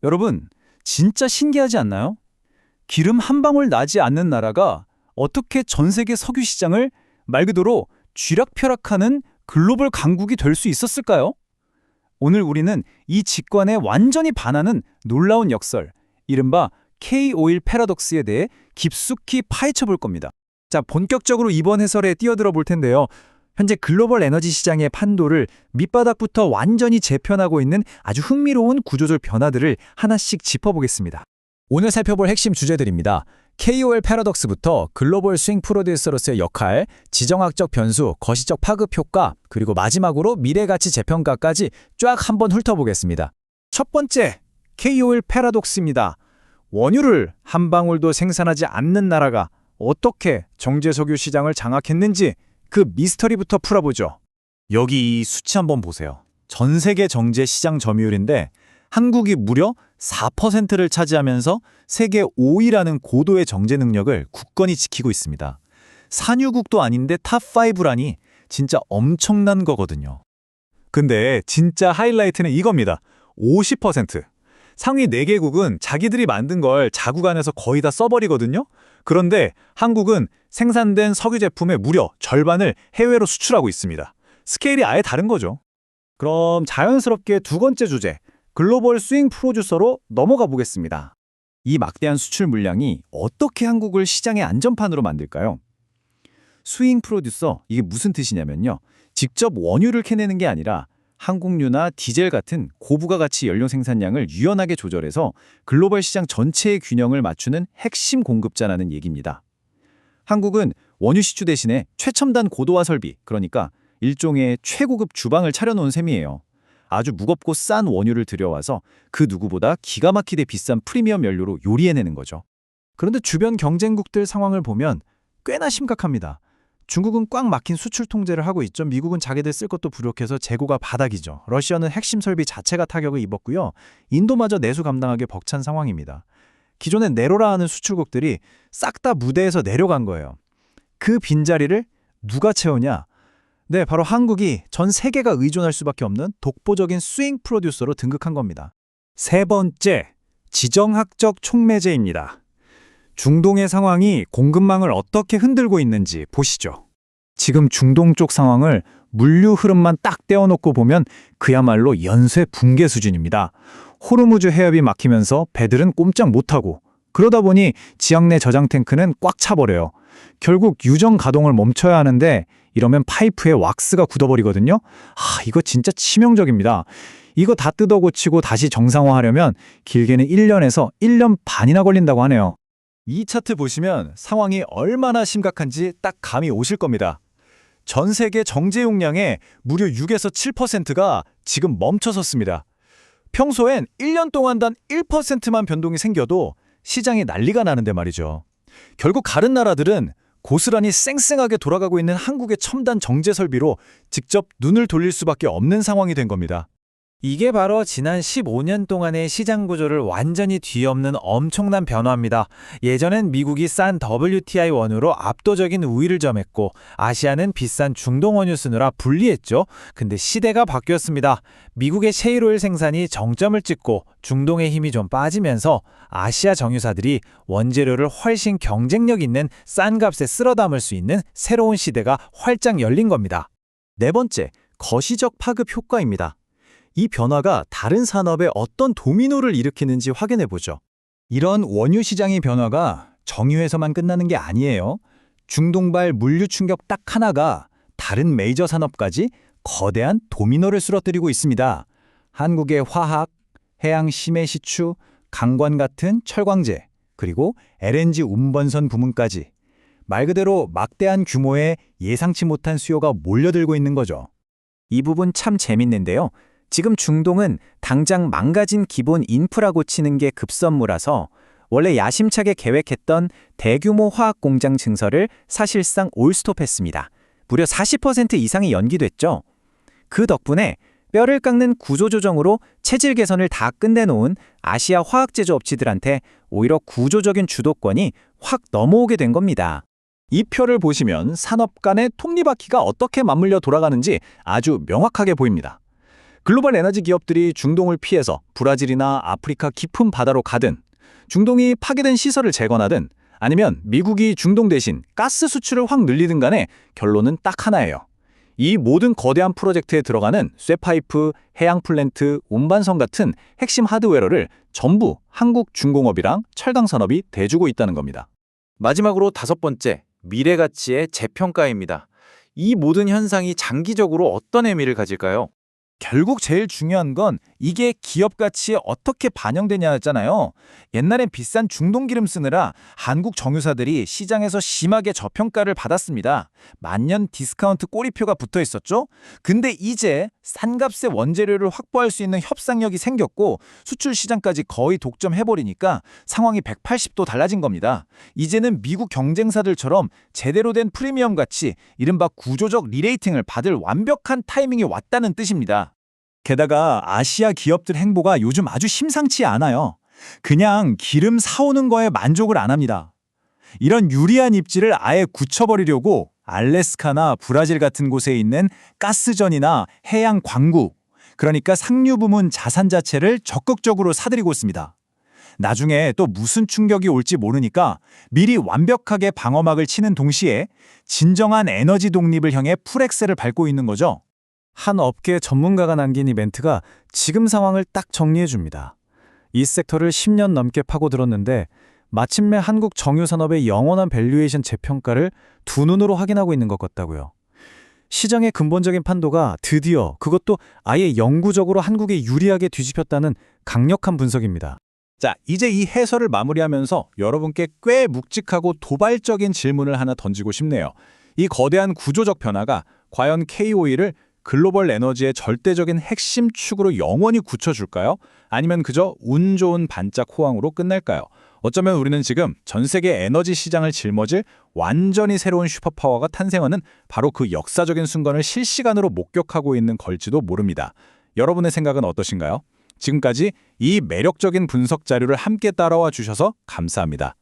여러분, 진짜 신기하지 않나요? 기름 한 방울 나지 않는 나라가 어떻게 전 세계 석유 시장을 말 그대로 쥐락펴락하는 글로벌 강국이 될 수 있었을까요? 오늘 우리는 이 직관에 완전히 반하는 놀라운 역설, 이른바 K-오일 패러독스에 대해 깊숙이 파헤쳐 볼 겁니다. 자, 본격적으로 이번 해설에 뛰어들어 볼 텐데요. 현재 글로벌 에너지 시장의 판도를 밑바닥부터 완전히 재편하고 있는 아주 흥미로운 구조적 변화들을 하나씩 짚어보겠습니다. 오늘 살펴볼 핵심 주제들입니다. KOL 패러독스부터 글로벌 스윙 프로듀서로서의 역할, 지정학적 변수, 거시적 파급 효과, 그리고 마지막으로 미래가치 재평가까지 쫙 한번 훑어보겠습니다. 첫 번째, KOL 패러독스입니다. 원유를 한 방울도 생산하지 않는 나라가 어떻게 정제석유 시장을 장악했는지 그 미스터리부터 풀어보죠. 여기 이 수치 한번 보세요. 전 세계 정제 시장 점유율인데 한국이 무려 4%를 차지하면서 세계 5위라는 고도의 정제 능력을 굳건히 지키고 있습니다. 산유국도 아닌데 탑5라니 진짜 엄청난 거거든요. 근데 진짜 하이라이트는 이겁니다. 50%. 상위 4개국은 자기들이 만든 걸 자국 안에서 거의 다 써버리거든요. 그런데 한국은 생산된 석유 제품의 무려 절반을 해외로 수출하고 있습니다. 스케일이 아예 다른 거죠. 그럼 자연스럽게 두 번째 주제, 글로벌 스윙 프로듀서로 넘어가 보겠습니다. 이 막대한 수출 물량이 어떻게 한국을 시장의 안전판으로 만들까요? 스윙 프로듀서, 이게 무슨 뜻이냐면요. 직접 원유를 캐내는 게 아니라 항공유나 디젤 같은 고부가가치 연료 생산량을 유연하게 조절해서 글로벌 시장 전체의 균형을 맞추는 핵심 공급자라는 얘기입니다. 한국은 원유 시추 대신에 최첨단 고도화 설비, 그러니까 일종의 최고급 주방을 차려놓은 셈이에요. 아주 무겁고 싼 원유를 들여와서 그 누구보다 기가 막히게 비싼 프리미엄 연료로 요리해내는 거죠. 그런데 주변 경쟁국들 상황을 보면 꽤나 심각합니다. 중국은 꽉 막힌 수출 통제를 하고 있죠. 미국은 자기들 쓸 것도 부족해서 재고가 바닥이죠. 러시아는 핵심 설비 자체가 타격을 입었고요. 인도마저 내수 감당하기 벅찬 상황입니다. 기존의 네로라 하는 수출국들이 싹 다 무대에서 내려간 거예요. 그 빈자리를 누가 채우냐? 네, 바로 한국이 전 세계가 의존할 수밖에 없는 독보적인 스윙 프로듀서로 등극한 겁니다. 세 번째, 지정학적 촉매제입니다. 중동의 상황이 공급망을 어떻게 흔들고 있는지 보시죠. 지금 중동 쪽 상황을 물류 흐름만 딱 떼어놓고 보면 그야말로 연쇄 붕괴 수준입니다. 호르무즈 해협이 막히면서 배들은 꼼짝 못하고, 그러다 보니 지역 내 저장 탱크는 꽉 차버려요. 결국 유정 가동을 멈춰야 하는데 이러면 파이프에 왁스가 굳어버리거든요. 이거 진짜 치명적입니다. 이거 다 뜯어 고치고 다시 정상화하려면 길게는 1년에서 1년 반이나 걸린다고 하네요. 이 차트 보시면 상황이 얼마나 심각한지 딱 감이 오실 겁니다. 전 세계 정제 용량의 무려 6에서 7%가 지금 멈춰섰습니다. 평소엔 1년 동안 단 1%만 변동이 생겨도 시장이 난리가 나는데 말이죠. 결국 다른 나라들은 고스란히 쌩쌩하게 돌아가고 있는 한국의 첨단 정제 설비로 직접 눈을 돌릴 수밖에 없는 상황이 된 겁니다. 이게 바로 지난 15년 동안의 시장 구조를 완전히 뒤엎는 엄청난 변화입니다. 예전엔 미국이 싼 WTI 원유로 압도적인 우위를 점했고 아시아는 비싼 중동 원유 쓰느라 불리했죠. 근데 시대가 바뀌었습니다. 미국의 셰일오일 생산이 정점을 찍고 중동의 힘이 좀 빠지면서 아시아 정유사들이 원재료를 훨씬 경쟁력 있는 싼 값에 쓸어 담을 수 있는 새로운 시대가 활짝 열린 겁니다. 네 번째, 거시적 파급 효과입니다. 이 변화가 다른 산업에 어떤 도미노를 일으키는지 확인해보죠. 이런 원유 시장의 변화가 정유에서만 끝나는 게 아니에요. 중동발 물류 충격 딱 하나가 다른 메이저 산업까지 거대한 도미노를 쓰러뜨리고 있습니다. 한국의 화학, 해양 심해 시추, 강관 같은 철광제, 그리고 LNG 운반선 부문까지 말 그대로 막대한 규모의 예상치 못한 수요가 몰려들고 있는 거죠. 이 부분 참 재밌는데요. 지금 중동은 당장 망가진 기본 인프라 고치는 게 급선무라서 원래 야심차게 계획했던 대규모 화학 공장 증설을 사실상 올스톱했습니다. 무려 40% 이상이 연기됐죠. 그 덕분에 뼈를 깎는 구조조정으로 체질 개선을 다 끝내놓은 아시아 화학제조 업체들한테 오히려 구조적인 주도권이 확 넘어오게 된 겁니다. 이 표를 보시면 산업 간의 톱니바퀴가 어떻게 맞물려 돌아가는지 아주 명확하게 보입니다. 글로벌 에너지 기업들이 중동을 피해서 브라질이나 아프리카 깊은 바다로 가든, 중동이 파괴된 시설을 재건하든, 아니면 미국이 중동 대신 가스 수출을 확 늘리든 간에 결론은 딱 하나예요. 이 모든 거대한 프로젝트에 들어가는 쇠파이프, 해양 플랜트, 운반선 같은 핵심 하드웨어를 전부 한국 중공업이랑 철강 산업이 대주고 있다는 겁니다. 마지막으로 다섯 번째, 미래 가치의 재평가입니다. 이 모든 현상이 장기적으로 어떤 의미를 가질까요? 결국 제일 중요한 건 이게 기업 가치에 어떻게 반영되냐였잖아요. 옛날엔 비싼 중동 기름 쓰느라 한국 정유사들이 시장에서 심하게 저평가를 받았습니다. 만년 디스카운트 꼬리표가 붙어 있었죠. 근데 이제 싼 값에 원재료를 확보할 수 있는 협상력이 생겼고 수출 시장까지 거의 독점해버리니까 상황이 180도 달라진 겁니다. 이제는 미국 경쟁사들처럼 제대로 된 프리미엄 가치, 이른바 구조적 리레이팅을 받을 완벽한 타이밍이 왔다는 뜻입니다. 게다가 아시아 기업들 행보가 요즘 아주 심상치 않아요. 그냥 기름 사오는 거에 만족을 안 합니다. 이런 유리한 입지를 아예 굳혀버리려고 알래스카나 브라질 같은 곳에 있는 가스전이나 해양 광구, 그러니까 상류 부문 자산 자체를 적극적으로 사들이고 있습니다. 나중에 또 무슨 충격이 올지 모르니까 미리 완벽하게 방어막을 치는 동시에 진정한 에너지 독립을 향해 풀엑셀을 밟고 있는 거죠. 한 업계 전문가가 남긴 이 멘트가 지금 상황을 딱 정리해줍니다. 이 섹터를 10년 넘게 파고들었는데 마침내 한국 정유산업의 영원한 밸류에이션 재평가를 두 눈으로 확인하고 있는 것 같다고요. 시장의 근본적인 판도가 드디어, 그것도 아예 영구적으로 한국에 유리하게 뒤집혔다는 강력한 분석입니다. 자, 이제 이 해설을 마무리하면서 여러분께 꽤 묵직하고 도발적인 질문을 하나 던지고 싶네요. 이 거대한 구조적 변화가 과연 K-오일을 글로벌 에너지의 절대적인 핵심 축으로 영원히 굳혀줄까요? 아니면 그저 운 좋은 반짝 호황으로 끝날까요? 어쩌면 우리는 지금 전 세계 에너지 시장을 짊어질 완전히 새로운 슈퍼파워가 탄생하는 바로 그 역사적인 순간을 실시간으로 목격하고 있는 걸지도 모릅니다. 여러분의 생각은 어떠신가요? 지금까지 이 매력적인 분석 자료를 함께 따라와 주셔서 감사합니다.